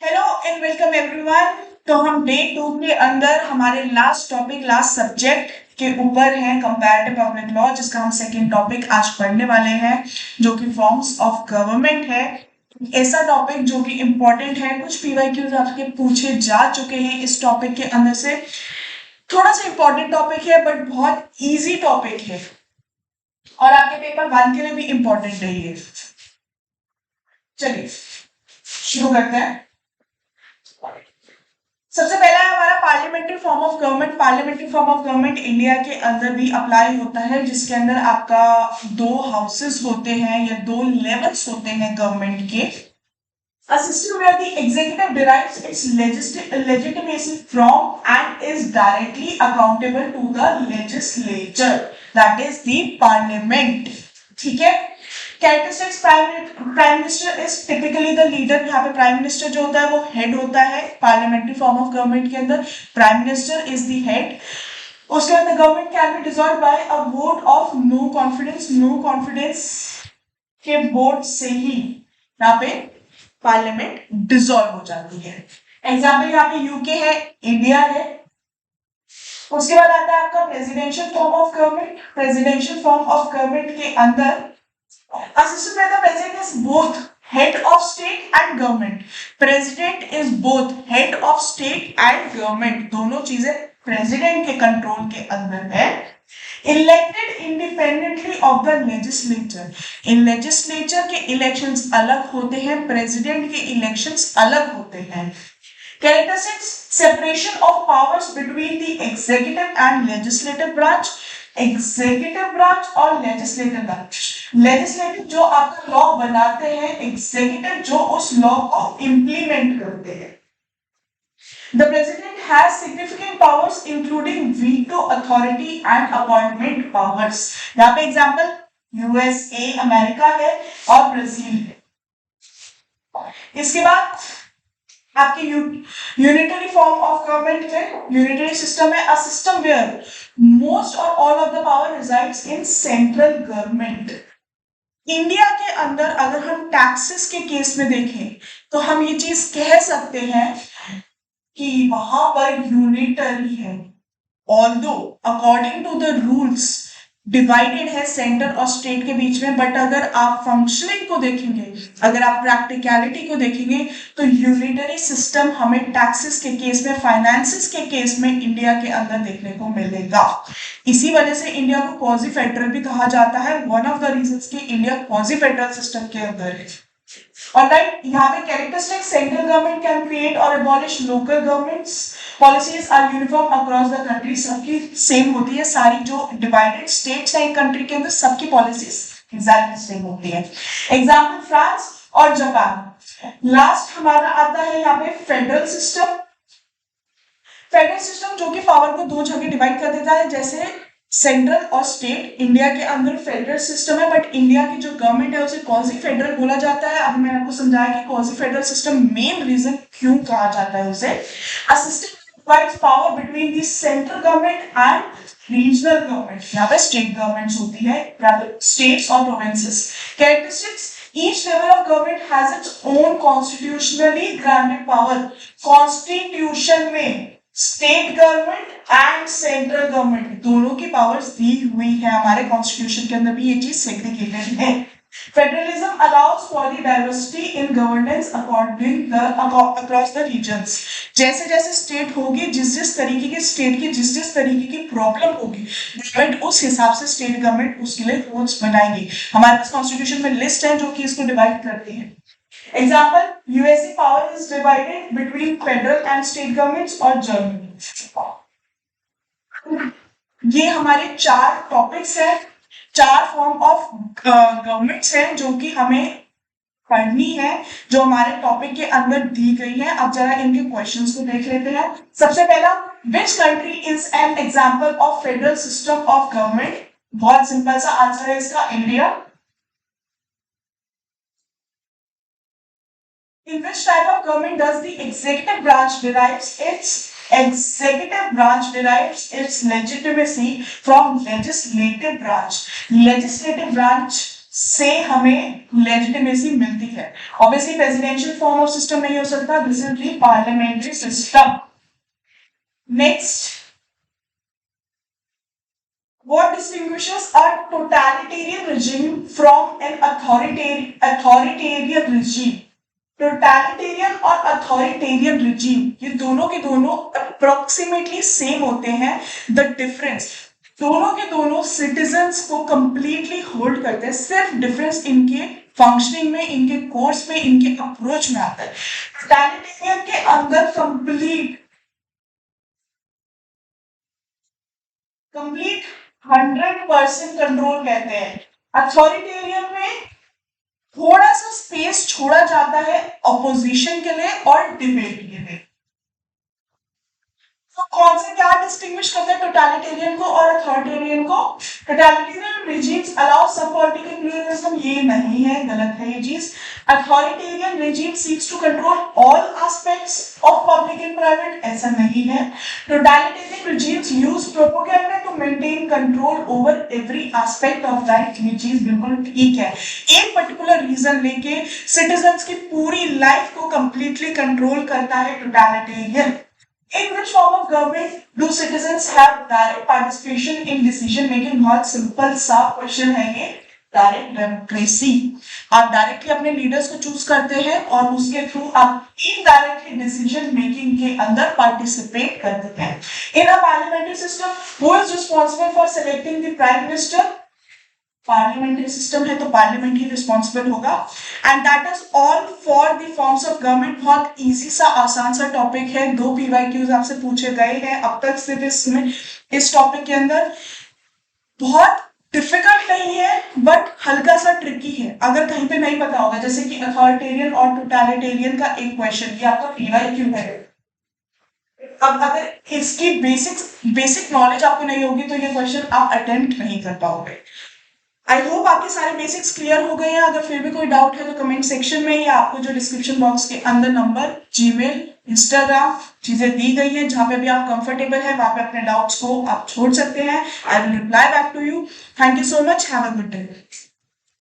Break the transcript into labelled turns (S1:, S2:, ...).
S1: Hello and welcome everyone. तो हम day 2 के अंदर हमारे लास्ट सब्जेक्ट के ऊपर है कंपैरेटिव पब्लिक लॉ, जिसका हम सेकंड टॉपिक आज पढ़ने वाले हैं, जो कि फॉर्म्स ऑफ गवर्नमेंट है। ऐसा टॉपिक जो कि इम्पोर्टेंट है, कुछ पीवाईक्यूज आपके पूछे जा चुके हैं इस टॉपिक के अंदर से। थोड़ा सा इम्पोर्टेंट टॉपिक है बट बहुत इजी टॉपिक है और आपके पेपर 1 के लिए भी इम्पोर्टेंट है ये। चलिए शुरू करते हैं। सबसे पहला है हमारा parliamentary form of government. Parliamentary form of government India के अंदर भी अप्लाई होता है, जिसके अंदर आपका दो हाउसेस होते हैं या दो लेवल्स होते हैं गवर्नमेंट के। A system where the executive derives its legitimacy from and is directly accountable to the legislature, that is the parliament. ठीक है। Characteristics, prime minister is typically the leader. यहाँ पे प्राइम मिनिस्टर जो होता है वो हेड होता है। पार्लियामेंट्री फॉर्म ऑफ गवर्नमेंट के अंदर prime minister is the head. उसके बाद government can be dissolved by a vote of no confidence. No confidence के वोट से ही यहाँ पे पार्लियामेंट डिसॉल्व हो जाती है। एग्जाम्पल यहाँ पे यूके है, इंडिया है। उसके बाद आता है आपका presidential form of government. Presidential form of government के अंदर a system where the president is both head of state and government. President is both head of state and government. दोनों चीजें प्रेसिडेंट के कंट्रोल के अंदर है। Elected independently of the legislature. In legislature के elections अलग होते हैं, प्रेसिडेंट के इलेक्शंस अलग होते हैं। Characteristics, separation of powers between the executive and legislative branch. Executive branch और लेजिस्लेटिव ब्रांच। लेजिस्लेटिव जो आपका लॉ बनाते हैं, एग्जीक्यूटिव जो उस लॉ को इंप्लीमेंट करते हैं। The president has significant powers including veto authority and appointment powers. यहाँ पे एग्जाम्पल यूएसए अमेरिका है और ब्राजील है। इसके बाद आपके यूनिटरी फॉर्म ऑफ गवर्नमेंट है, यूनिटरी सिस्टम है। अ सिस्टम वेयर मोस्ट और all of the power resides in central government. India के अंदर अगर हम टैक्सेस के केस में देखें तो हम ये चीज कह सकते हैं कि वहां पर यूनिटरी है, although according to the rules divided है सेंटर और स्टेट के बीच में। बट अगर आप फंक्शनिंग को देखेंगे, अगर आप प्रैक्टिकलिटी को देखेंगे तो यूनिटरी सिस्टम हमें टैक्सेस के केस में, फाइनेंसेस के केस में इंडिया के अंदर देखने को मिलेगा। इसी वजह से इंडिया को क्वाजी फेडरल भी कहा जाता है। वन ऑफ द रीजंस कि इंडिया क्वाजी फेडरल सिस्टम के अंदर है। ऑलराइट, यहाँ पे characteristic, central government can create और abolish local governments. Policies are uniform across the country. सबकी सेम होती है, सारी जो डिवाइडेड स्टेट्स हैं कंट्री के अंदर सबकी पॉलिसीज एग्जैक्टली सेम होती है। एग्जाम्पल फ्रांस और जापान। लास्ट हमारा आता है यहाँ पे फेडरल सिस्टम। फेडरल सिस्टम जो कि पावर को दो जगह डिवाइड कर देता है, जैसे सेंट्रल और स्टेट। इंडिया के अंदर फेडरल सिस्टम है, बट इंडिया की जो गवर्नमेंट है उसे क्वाजी फेडरल बोला जाता है। अब मैंने आपको समझाया कि quasi federal system main reason क्यों कहा जाता है उसे। A system divides power between the central government and regional government. यहाँ पे स्टेट गवर्नमेंट्स होती है, स्टेट्स और provinces. Characteristics, each level of government has its own constitutionally granted power. Constitution में state government and central government दोनों की powers दी हुई है। हमारे कॉन्स्टिट्यूशन के अंदर भी ये चीज सेग्रीगेटेड है। Federalism allows for the diversity in governance according across the regions. जैसे जैसे स्टेट होगी, जिस जिस तरीके की स्टेट की जिस जिस तरीके की प्रॉब्लम होगी, गवर्नमेंट उस हिसाब से स्टेट गवर्नमेंट उसके लिए रूल्स बनाएंगी। हमारे पास कॉन्स्टिट्यूशन में लिस्ट है जो कि इसको डिवाइड करती है। Example, USA power is divided between federal and state governments और जर्मनी। ये हमारे चार टॉपिक्स हैं, चार फॉर्म ऑफ गवर्नमेंट्स हैं जो कि हमें पढ़नी है, जो हमारे टॉपिक के अंदर दी गई है। अब जरा इनके क्वेश्चंस को देख लेते हैं। सबसे पहला, which country is an example of federal system of government. बहुत सिंपल सा आंसर है इसका, India. In which type of government does the executive branch derives its legitimacy from legislative branch? Legislative branch से हमें लेजिटिमेसी मिलती है। Obviously presidential form of system नहीं हो सकता, this is the parliamentary system. Next, what distinguishes a totalitarian regime from an authoritarian regime? Totalitarian और authoritarian regime ये दोनों के दोनों अप्रोक्सीमेटली सेम होते हैं। द डिफरेंस, दोनों के दोनों सिटीजन्स को कंप्लीटली होल्ड करते हैं, सिर्फ डिफरेंस इनके फंक्शनिंग में, इनके कोर्स में, इनके अप्रोच में आता है। टोटलिटेरियन के अंदर कंप्लीट 100% कंट्रोल कहते हैं। अथॉरिटेरियन में थोड़ा सा स्पेस छोड़ा जाता है ऑपोजिशन के लिए और डिबेट के लिए। तो कौन से क्या डिस्टिंग्विश करते हैं टोटलिटेरियन को और अथॉरिटेरियन को? टोटलिटेरियन रिजीम्स अलाउ सब पॉलिटिकल प्लूरलिज्म, ये नहीं है, गलत है ये चीज। Authoritarian regime seeks to control all aspects of public and private, ऐसा नहीं है। Totalitarian regimes use propaganda to maintain control over every aspect of life, ये चीज बिल्कुल ठीक है। एक पर्टिकुलर रीजन लेके सिटीजन्स की पूरी लाइफ को कंप्लीटली कंट्रोल करता है totalitarian. In which form of government do citizens have direct participation in decision making? बहुत सिंपल सा क्वेश्चन है ये। डायरेक्ट डेमोक्रेसी, आप डायरेक्टली अपने लीडर्स को चूज करते हैं और उसके थ्रू आप इनडायरेक्टली डिसीजन मेकिंग के अंदर पार्टिसिपेट करते हैं। In a parliamentary system who is responsible for selecting the prime minister? Parliamentary system है तो पार्लियामेंट ही रिस्पॉन्सिबल होगा। And that is all for the forms of government. बहुत इजी सा आसान सा टॉपिक है, 2 PYQs आपसे पूछे गए हैं अब तक सिर्फ इसमें, इस टॉपिक के अंदर। बहुत डिफिकल्ट नहीं है बट हल्का सा ट्रिकी है। अगर कहीं पे नहीं पता होगा, जैसे कि अथॉरिटेरियन और टोटलिटेरियन का एक क्वेश्चन, ये आपका PYQ है। अब अगर इसकी बेसिक नॉलेज आपको नहीं होगी तो ये क्वेश्चन आप अटेम्प्ट नहीं कर पाओगे। आई होप आपके सारे बेसिक्स क्लियर हो गए हैं। अगर फिर भी कोई डाउट है तो कमेंट सेक्शन में या आपको जो डिस्क्रिप्शन बॉक्स के अंदर नंबर, जीमेल, इंस्टाग्राम चीजें दी गई हैं, जहां पे भी आप कंफर्टेबल है वहां पे अपने डाउट्स को आप छोड़ सकते हैं। I will reply back to you. Thank you so much, have a good day.